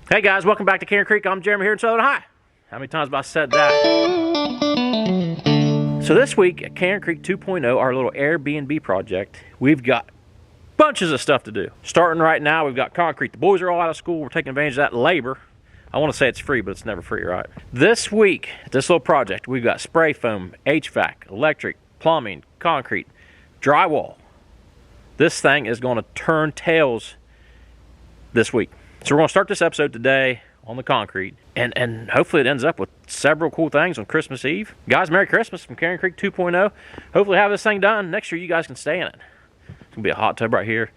Hey guys, welcome back to Cairn Creek. I'm Jeremy here in Southern Ohio. How many times have I said that? So this week at Cairn Creek 2.0, our little Airbnb project, we've got bunches of stuff to do. Starting right now, we've got concrete. The boys are all out of school. We're taking advantage of that labor. I want to say it's free, but it's never free, right? This week, this little project, we've got spray foam, HVAC, electric, plumbing, concrete, drywall. This thing is going to turn tails this week. So we're going to start this episode today on the concrete, and hopefully it ends up with several cool things on Christmas Eve. Guys, Merry Christmas from Cairn Creek 2.0. Hopefully have this thing done. Next year you guys can stay in it. It's going to be a hot tub right here,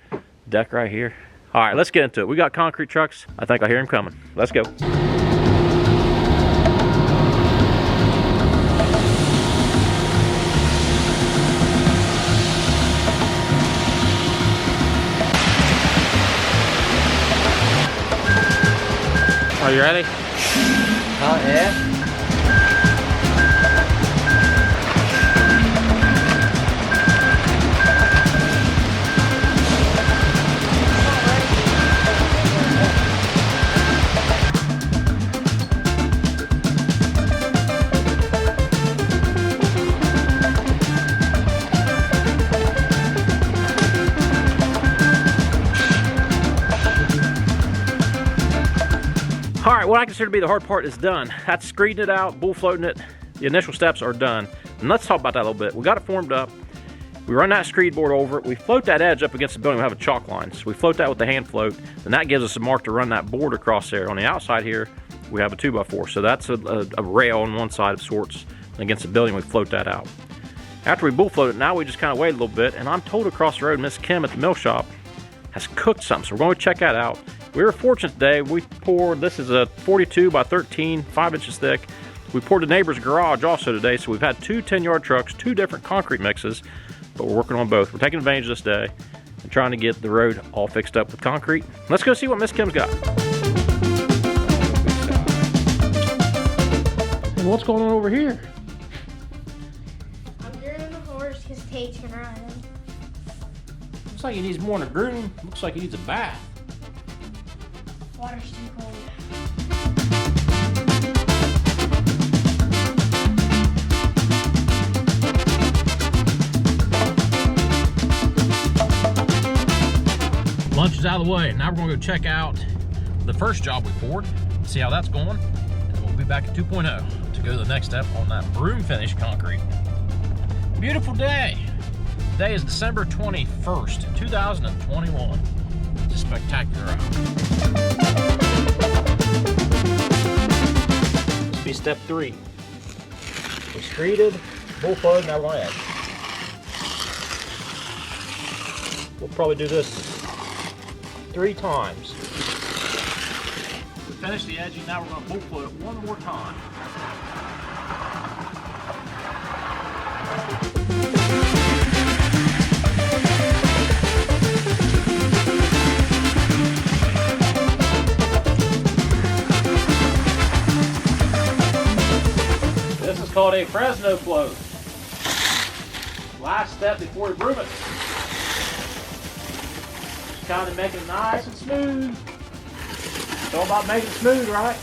deck right here. All right, let's get into it. We got concrete trucks. I think I hear them coming. Let's go. Are you ready? Oh, yeah. All right, what I consider to be the hard part is done. That's screeding it out, bull floating it. The initial steps are done. And let's talk about that a little bit. We got it formed up. We run that screed board over it. We float that edge up against the building. We have a chalk line. So we float that with the hand float. And that gives us a mark to run that board across there. On the outside here, we have a 2x4. So that's a rail on one side of sorts. And against the building, we float that out. After we bull float it, now we just kind of wait a little bit. And I'm told across the road, Miss Kim at the mill shop has cooked something. So we're going to check that out. We were fortunate today. We poured, this is a 42 by 13, 5 inches thick. We poured the neighbor's garage also today, so we've had two 10-yard trucks, two different concrete mixes, but we're working on both. We're taking advantage of this day and trying to get the road all fixed up with concrete. Let's go see what Miss Kim's got. And what's going on over here? I'm grooming the horse because Tate's been riding. Looks like he needs more than a groom. Looks like he needs a bath. Water's too cold. Lunch is out of the way. Now we're going to go check out the first job we poured, see how that's going, and then we'll be back at 2.0 to go to the next step on that broom finish concrete. Beautiful day. Today is December 21st, 2021. It's a spectacular out. This will be step 3. We screeded, bull floated, now we're going to edge. We'll probably do this 3 times. We finished the edging, now we're going to bull float it one more time. This is called a Fresno float. Last step before we broom it. Just kind of make it nice and smooth. It's all about making it smooth, right?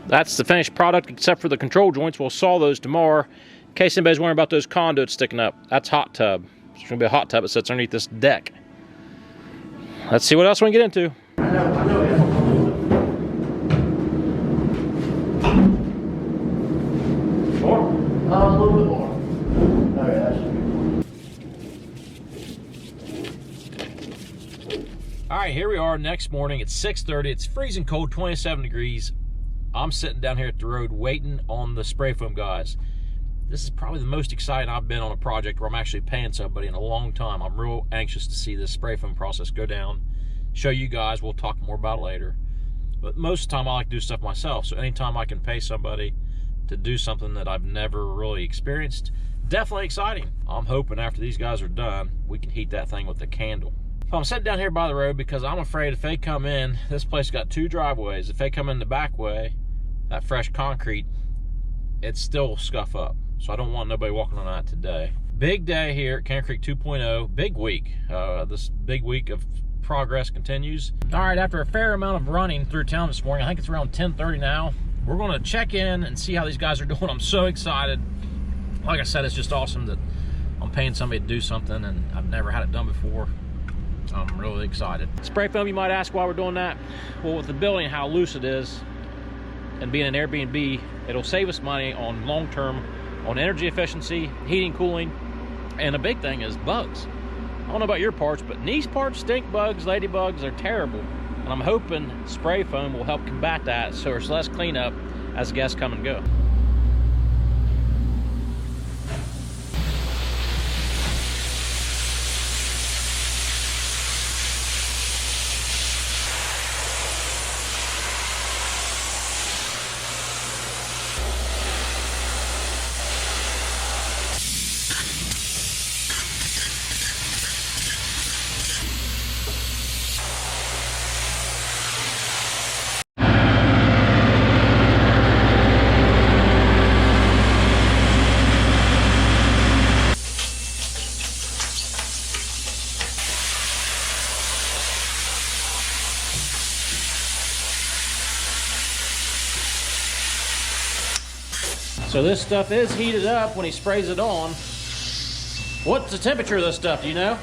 That's the finished product except for the control joints. We'll saw those tomorrow. In case anybody's wondering about those conduits sticking up, that's hot tub. It's going to be a hot tub that sits underneath this deck. Let's see what else we can get into. More? A little bit more. Okay, that should be more. All right, here we are next morning. It's 6:30. It's freezing cold, 27 degrees. I'm sitting down here at the road waiting on the spray foam guys. This is probably the most excited I've been on a project where I'm actually paying somebody in a long time. I'm real anxious to see this spray foam process go down, show you guys. We'll talk more about it later. But most of the time I like to do stuff myself. So anytime I can pay somebody to do something that I've never really experienced, definitely exciting. I'm hoping after these guys are done, we can heat that thing with a candle. So I'm sitting down here by the road because I'm afraid if they come in, this place got 2 driveways. If they come in the back way, that fresh concrete it's still scuff up. So I don't want nobody walking on that today. Big day here at Cairn Creek 2.0. Big week. This big week of progress continues. All right, after a fair amount of running through town this morning, I think it's around 10:30 now, we're going to check in and see how these guys are doing. I'm so excited. Like I said, it's just awesome that I'm paying somebody to do something, and I've never had it done before. I'm really excited. Spray foam, you might ask why we're doing that. Well, with the building, how loose it is, and being an Airbnb, it'll save us money on long-term, on energy efficiency, heating, cooling, and a big thing is bugs. I don't know about your parts, but these parts, stink bugs, ladybugs, are terrible. And I'm hoping spray foam will help combat that so there's less cleanup as guests come and go. So this stuff is heated up when he sprays it on. What's the temperature of this stuff, do you know?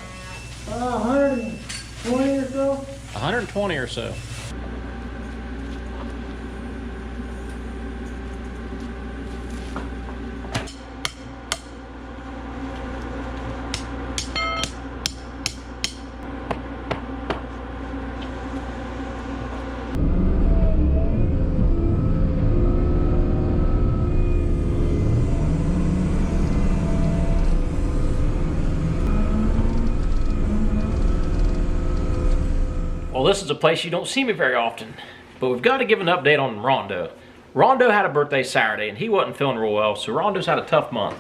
120 or so. 120 or so. Well, this is a place you don't see me very often, but we've got to give an update on Rondo. Rondo had a birthday Saturday, and he wasn't feeling real well, so Rondo's had a tough month.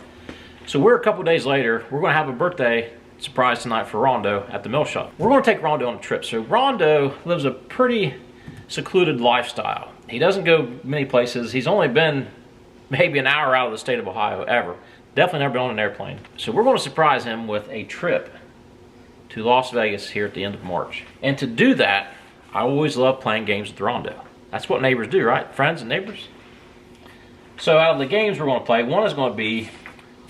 So we're a couple days later, we're going to have a birthday surprise tonight for Rondo at the mill shop. We're going to take Rondo on a trip. So Rondo lives a pretty secluded lifestyle. He doesn't go many places. He's only been maybe an hour out of the state of Ohio ever. Definitely never been on an airplane. So we're going to surprise him with a trip to Las Vegas here at the end of March. And to do that, I always love playing games with Rondo. That's what neighbors do, right? Friends and neighbors. So out of the games we're going to play, one is going to be,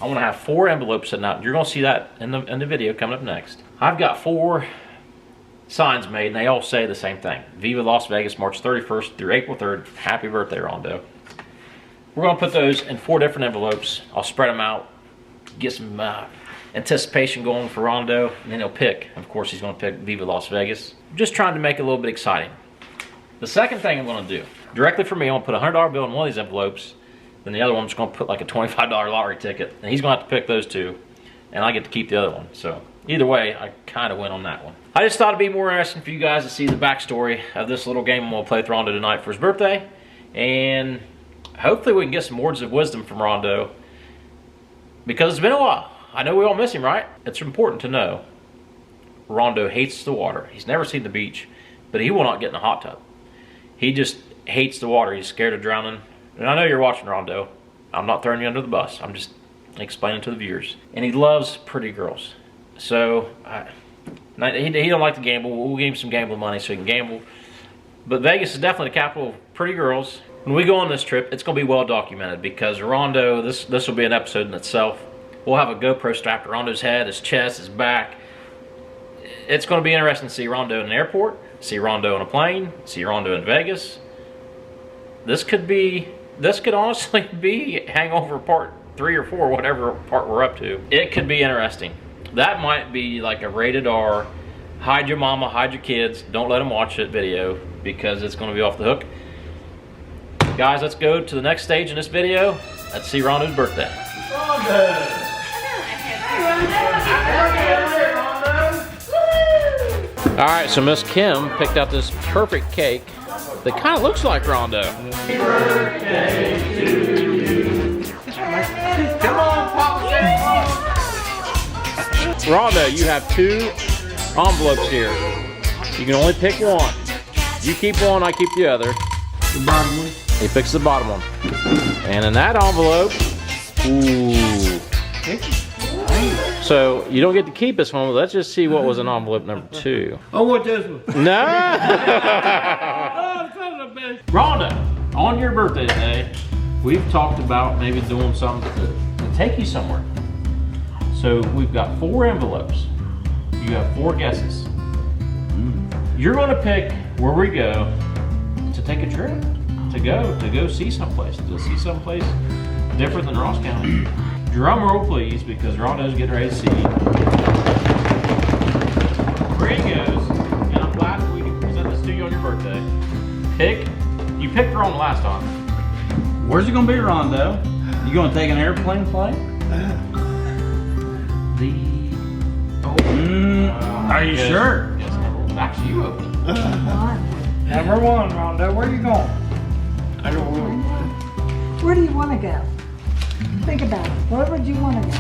I want to have 4 envelopes sitting out. You're going to see that in the video coming up next. I've got 4 signs made, and they all say the same thing. Viva Las Vegas, March 31st through April 3rd. Happy birthday, Rondo. We're going to put those in 4 different envelopes. I'll spread them out, get some anticipation going for Rondo, and then he'll pick. Of course, he's going to pick Viva Las Vegas. I'm just trying to make it a little bit exciting. The second thing I'm going to do, directly for me, I'm going to put a $100 bill in one of these envelopes, then the other one I'm just going to put like a $25 lottery ticket, and he's going to have to pick those 2, and I get to keep the other one. So either way, I kind of win on that one. I just thought it'd be more interesting for you guys to see the backstory of this little game I'm going to play with Rondo tonight for his birthday, and hopefully we can get some words of wisdom from Rondo, because it's been a while. I know we all miss him, right? It's important to know Rondo hates the water. He's never seen the beach, but he will not get in a hot tub. He just hates the water. He's scared of drowning. And I know you're watching, Rondo. I'm not throwing you under the bus. I'm just explaining to the viewers. And he loves pretty girls. So he don't like to gamble. We'll give him some gambling money so he can gamble. But Vegas is definitely the capital of pretty girls. When we go on this trip, it's going to be well documented, because Rondo, this will be an episode in itself. We'll have a GoPro strapped to Rondo's head, his chest, his back. It's going to be interesting to see Rondo in an airport, see Rondo on a plane, see Rondo in Vegas. This could honestly be Hangover Part 3 or 4, whatever part we're up to. It could be interesting. That might be like a rated R, hide your mama, hide your kids, don't let them watch it video, because it's going to be off the hook. Guys, let's go to the next stage in this video. Let's see Rondo's birthday. Rondo! All right, so Miss Kim picked out this perfect cake that kind of looks like Rondo. Happy birthday to you. Come on, Papa. Rondo, you have 2 envelopes here. You can only pick one. You keep one, I keep the other. The bottom one. He fixed the bottom one. And in that envelope, ooh. So you don't get to keep this one, but let's just see what was in envelope number 2. I want this one. No! Rondo, on your birthday today, we've talked about maybe doing something to take you somewhere. So we've got 4 envelopes. You have 4 guesses. You're gonna pick where we go to take a trip, to go see someplace different than Ross County. Drum roll please, because Rondo's getting ready to see. Here he goes, and I'm glad that we can present this to you on your birthday. You picked wrong last time. Where's it gonna be, Rondo? You gonna take an airplane flight? Are you sure? Yes, number 1. Actually, you open it. Number 1, Rondo. Where you going? I don't know. Where do you want to go? Think about it. Where would you want to go?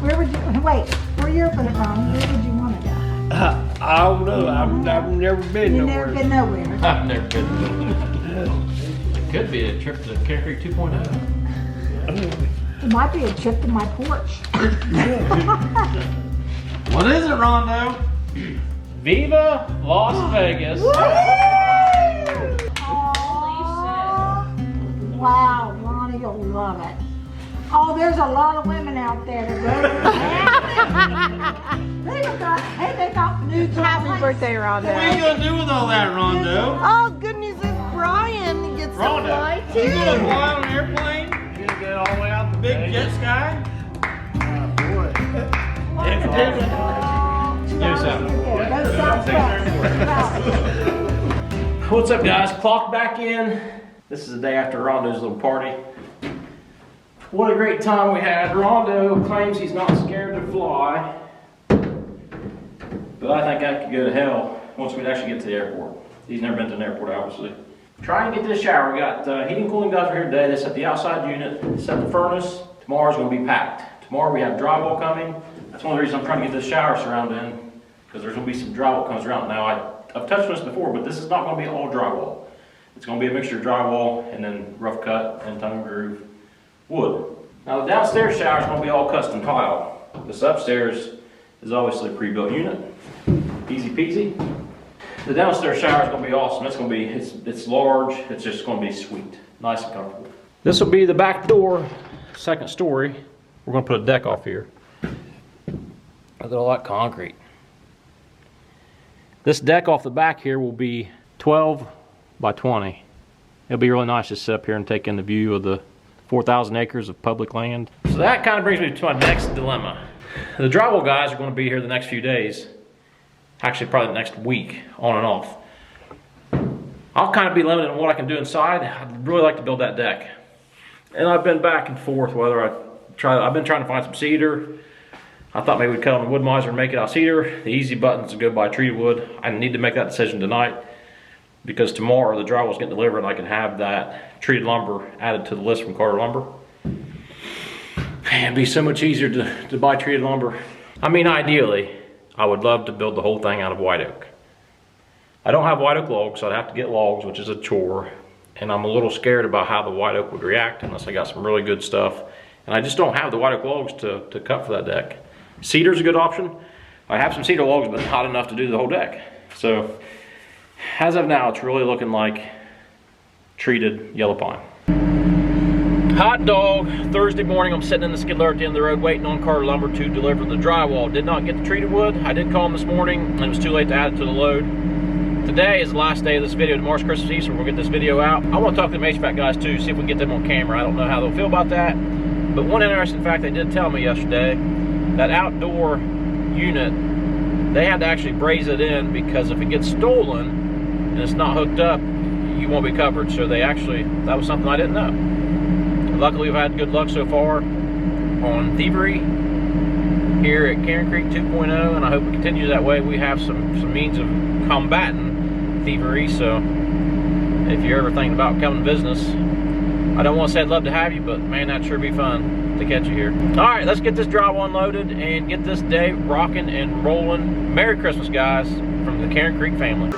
Where would you, wait, where you open it from, where would you want to go? I don't know. I've never been You've nowhere. never been nowhere. I've never been. It could be a trip to Cairn Creek 2.0. It might be a trip to my porch. What is it, Rondo? Viva Las Vegas. Aw. Wow, Ronnie, you'll love it. Oh, there's a lot of women out there that they got new Happy birthday, Rondo. What are you gonna do with all that, Rondo? Oh, good news is Brian gets to Rondo. fly You gonna too. fly on an airplane? You gonna get all the way out the Big jet sky? What's up, guys? Clock back in. This is the day after Rondo's little party. What a great time we had. Rondo claims he's not scared to fly, but I think I could go to hell once we actually get to the airport. He's never been to an airport, obviously. Trying to get this shower. We got heating and cooling guys are here today. They set the outside unit, set the furnace. Tomorrow's going to be packed. Tomorrow we have drywall coming. That's one of the reasons I'm trying to get this shower surround in, because there's going to be some drywall comes around. Now I've touched on this before, but this is not going to be all drywall. It's going to be a mixture of drywall and then rough cut and tongue and groove wood. Now the downstairs shower is going to be all custom tile. This upstairs is obviously a pre-built unit. Easy peasy. The downstairs shower is going to be awesome. It's going to be, it's large. It's just going to be sweet. Nice and comfortable. This will be the back door, second story. We're going to put a deck off here. Look at all that concrete. This deck off the back here will be 12 by 20. It'll be really nice to sit up here and take in the view of the 4,000 acres of public land. So that kind of brings me to my next dilemma. The drywall guys are going to be here the next few days. Actually, probably the next week, on and off. I'll kind of be limited on what I can do inside. I'd really like to build that deck. And I've been back and forth whether I've been trying to find some cedar. I thought maybe we'd cut on the wood miser and make it out cedar. The easy button's to go buy treated wood. I need to make that decision tonight, because tomorrow the drywall's getting delivered and I can have that treated lumber added to the list from Carter Lumber. Man, it'd be so much easier to buy treated lumber. I mean, ideally, I would love to build the whole thing out of white oak. I don't have white oak logs, so I'd have to get logs, which is a chore. And I'm a little scared about how the white oak would react unless I got some really good stuff. And I just don't have the white oak logs to cut for that deck. Cedar's a good option. I have some cedar logs, but not enough to do the whole deck. So, as of now, it's really looking like treated yellow pine. Hot dog, Thursday morning, I'm sitting in the skid loader at the end of the road waiting on Carter Lumber to deliver the drywall. Did not get the treated wood. I did call them this morning and it was too late to add it to the load. Today is the last day of this video. Tomorrow's Christmas Eve, so we'll get this video out. I want to talk to the HVAC guys too, see if we can get them on camera. I don't know how they'll feel about that. But one interesting fact they did tell me yesterday, that outdoor unit, they had to actually braze it in because if it gets stolen and it's not hooked up, you won't be covered. So they actually, that was something I didn't know. Luckily, we've had good luck so far on thievery here at Cairn Creek 2.0, and I hope it continues that way. We have some means of combating thievery, so if you're ever thinking about coming to business, I don't want to say I'd love to have you, but man, that'd sure be fun to catch you here. All right, let's get this drywall unloaded and get this day rocking and rolling. Merry Christmas, guys, from the Cairn Creek family.